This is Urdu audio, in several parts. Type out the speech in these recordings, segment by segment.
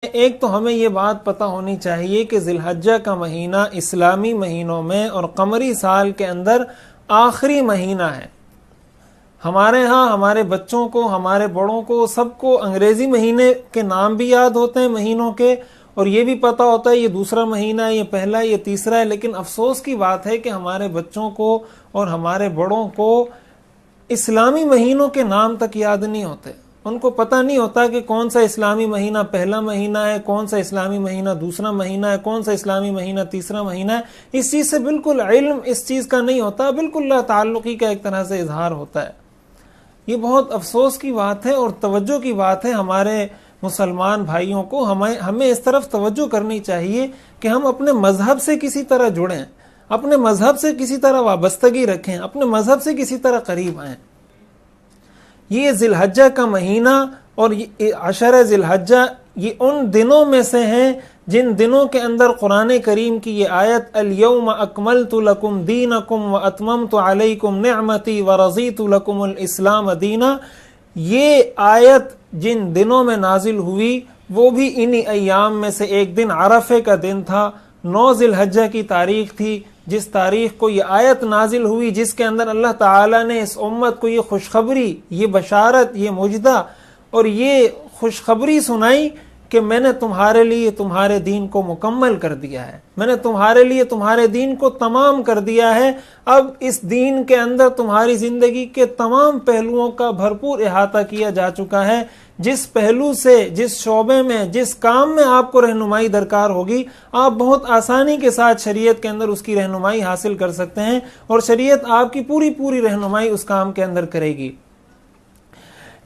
ایک تو ہمیں یہ بات پتہ ہونی چاہیے کہ ذی الحجہ کا مہینہ اسلامی مہینوں میں اور قمری سال کے اندر آخری مہینہ ہے۔ ہمارے ہاں ہمارے بچوں کو، ہمارے بڑوں کو، سب کو انگریزی مہینے کے نام بھی یاد ہوتے ہیں مہینوں کے، اور یہ بھی پتہ ہوتا ہے یہ دوسرا مہینہ ہے، یہ پہلا ہے، یہ تیسرا ہے، لیکن افسوس کی بات ہے کہ ہمارے بچوں کو اور ہمارے بڑوں کو اسلامی مہینوں کے نام تک یاد نہیں ہوتے۔ ان کو پتہ نہیں ہوتا کہ کون سا اسلامی مہینہ پہلا مہینہ ہے، کون سا اسلامی مہینہ دوسرا مہینہ ہے، کون سا اسلامی مہینہ تیسرا مہینہ ہے۔ اس چیز سے بالکل علم اس چیز کا نہیں ہوتا، بالکل لا تعلقی کا ایک طرح سے اظہار ہوتا ہے۔ یہ بہت افسوس کی بات ہے اور توجہ کی بات ہے ہمارے مسلمان بھائیوں کو۔ ہمیں اس طرف توجہ کرنی چاہیے کہ ہم اپنے مذہب سے کسی طرح جڑیں، اپنے مذہب سے کسی طرح وابستگی رکھیں، اپنے مذہب سے کسی طرح قریب آئیں۔ یہ ذی الحجہ کا مہینہ اور عشر ذی الحجہ یہ ان دنوں میں سے ہیں جن دنوں کے اندر قرآن کریم کی یہ آیت الیوم اکملت لکم دینکم واتممت علیکم نعمتی ورضیت لکم الاسلام دینا، یہ آیت جن دنوں میں نازل ہوئی وہ بھی انہی ایام میں سے ایک دن عرفے کا دن تھا۔ 9 ذی الحجہ کی تاریخ تھی جس تاریخ کو یہ آیت نازل ہوئی، جس کے اندر اللہ تعالیٰ نے اس امت کو یہ خوشخبری، یہ بشارت، یہ معجزہ اور یہ خوشخبری سنائی کہ میں نے تمہارے لیے تمہارے دین کو مکمل کر دیا ہے، میں نے تمہارے لیے تمہارے دین کو تمام کر دیا ہے۔ اب اس دین کے اندر تمہاری زندگی کے تمام پہلوؤں کا بھرپور احاطہ کیا جا چکا ہے۔ جس پہلو سے، جس شعبے میں، جس کام میں آپ کو رہنمائی درکار ہوگی، آپ بہت آسانی کے ساتھ شریعت کے اندر اس کی رہنمائی حاصل کر سکتے ہیں، اور شریعت آپ کی پوری رہنمائی اس کام کے اندر کرے گی۔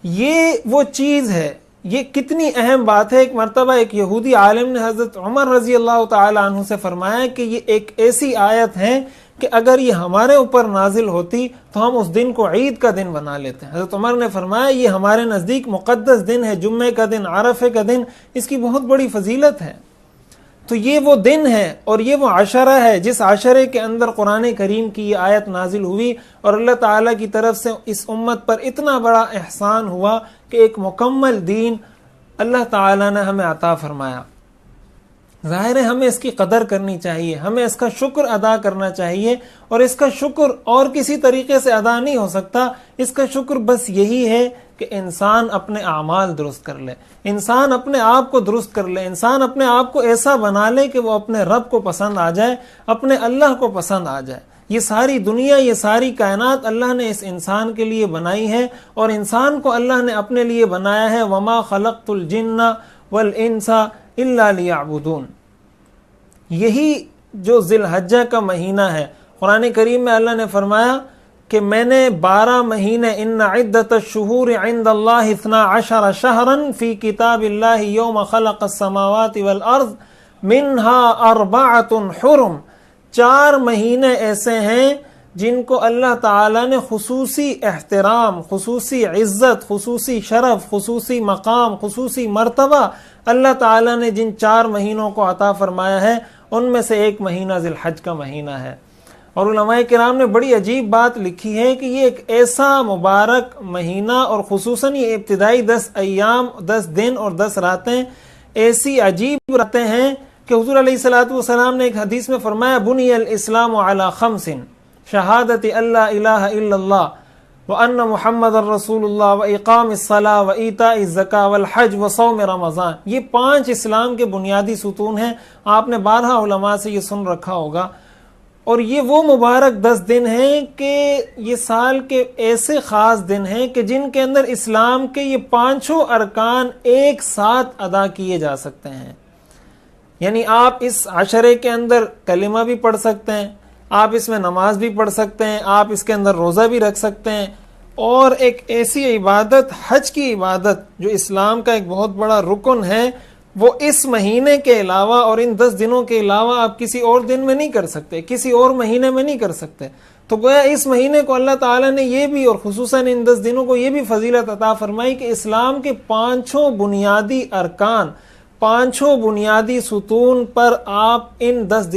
یہ وہ چیز ہے، یہ کتنی اہم بات ہے۔ ایک مرتبہ ایک یہودی عالم نے حضرت عمر رضی اللہ تعالی عنہ سے فرمایا کہ یہ ایک ایسی آیت ہے کہ اگر یہ ہمارے اوپر نازل ہوتی تو ہم اس دن کو عید کا دن بنا لیتے ہیں۔ حضرت عمر نے فرمایا یہ ہمارے نزدیک مقدس دن ہے، جمعے کا دن، عرفے کا دن، اس کی بہت بڑی فضیلت ہے۔ تو یہ وہ دن ہے اور یہ وہ عشرہ ہے جس عشرے کے اندر قرآن کریم کی یہ آیت نازل ہوئی، اور اللہ تعالیٰ کی طرف سے اس امت پر اتنا بڑا احسان ہوا کہ ایک مکمل دین اللہ تعالیٰ نے ہمیں عطا فرمایا۔ ظاہر ہے ہمیں اس کی قدر کرنی چاہیے، ہمیں اس کا شکر ادا کرنا چاہیے، اور اس کا شکر اور کسی طریقے سے ادا نہیں ہو سکتا۔ اس کا شکر بس یہی ہے کہ انسان اپنے اعمال درست کر لے، انسان اپنے آپ کو درست کر لے، انسان اپنے آپ کو ایسا بنا لے کہ وہ اپنے رب کو پسند آ جائے، اپنے اللہ کو پسند آ جائے۔ یہ ساری دنیا، یہ ساری کائنات اللہ نے اس انسان کے لیے بنائی ہے، اور انسان کو اللہ نے اپنے لیے بنایا ہے۔ وما خلقت الجن والانس الا لیعبدون۔ یہی جو ذی الحجہ کا مہینہ ہے، قرآن کریم میں اللہ نے فرمایا کہ میں نے 12 مہینے، ان عدت الشہور عند اللہ 12 شہرا فی کتاب اللہ یوم خلق السماوات والارض منها 4 حرم، 4 مہینے ایسے ہیں جن کو اللہ تعالیٰ نے خصوصی احترام، خصوصی عزت، خصوصی شرف، خصوصی مقام، خصوصی مرتبہ اللہ تعالیٰ نے جن 4 مہینوں کو عطا فرمایا ہے، ان میں سے ایک مہینہ ذی الحج کا مہینہ ہے۔ اور علماء کرام نے بڑی عجیب بات لکھی ہے کہ یہ ایک ایسا مبارک مہینہ، اور خصوصاً یہ ابتدائی 10 ایام، 10 دن اور 10 راتیں ایسی عجیب راتیں ہیں کہ حضور علیہ الصلوۃ والسلام نے ایک حدیث میں فرمایا بنی الاسلام علی 5 شہادت اللہ الہ الا اللہ وان محمد الرسول اللہ واقام الصلاۃ وایتاء الزکاۃ والحج وصوم رمضان۔ یہ 5 اسلام کے بنیادی ستون ہیں۔ آپ نے 12 علماء سے یہ سن رکھا ہوگا، اور یہ وہ مبارک 10 دن ہیں کہ یہ سال کے ایسے خاص دن ہیں کہ جن کے اندر اسلام کے یہ 5 ارکان ایک ساتھ ادا کیے جا سکتے ہیں۔ یعنی آپ اس عشرے کے اندر کلمہ بھی پڑھ سکتے ہیں، آپ اس میں نماز بھی پڑھ سکتے ہیں، آپ اس کے اندر روزہ بھی رکھ سکتے ہیں، اور ایک ایسی عبادت، حج کی عبادت جو اسلام کا ایک بہت بڑا رکن ہے، وہ اس مہینے کے علاوہ اور ان 10 دنوں کے علاوہ آپ کسی اور دن میں نہیں کر سکتے، کسی اور مہینے میں نہیں کر سکتے۔ تو گویا اس مہینے کو اللہ تعالیٰ نے یہ بھی، اور خصوصاً ان 10 دنوں کو یہ بھی فضیلت عطا فرمائی کہ اسلام کے 5 بنیادی ارکان، 5 بنیادی ستون پر آپ ان 10 دنوں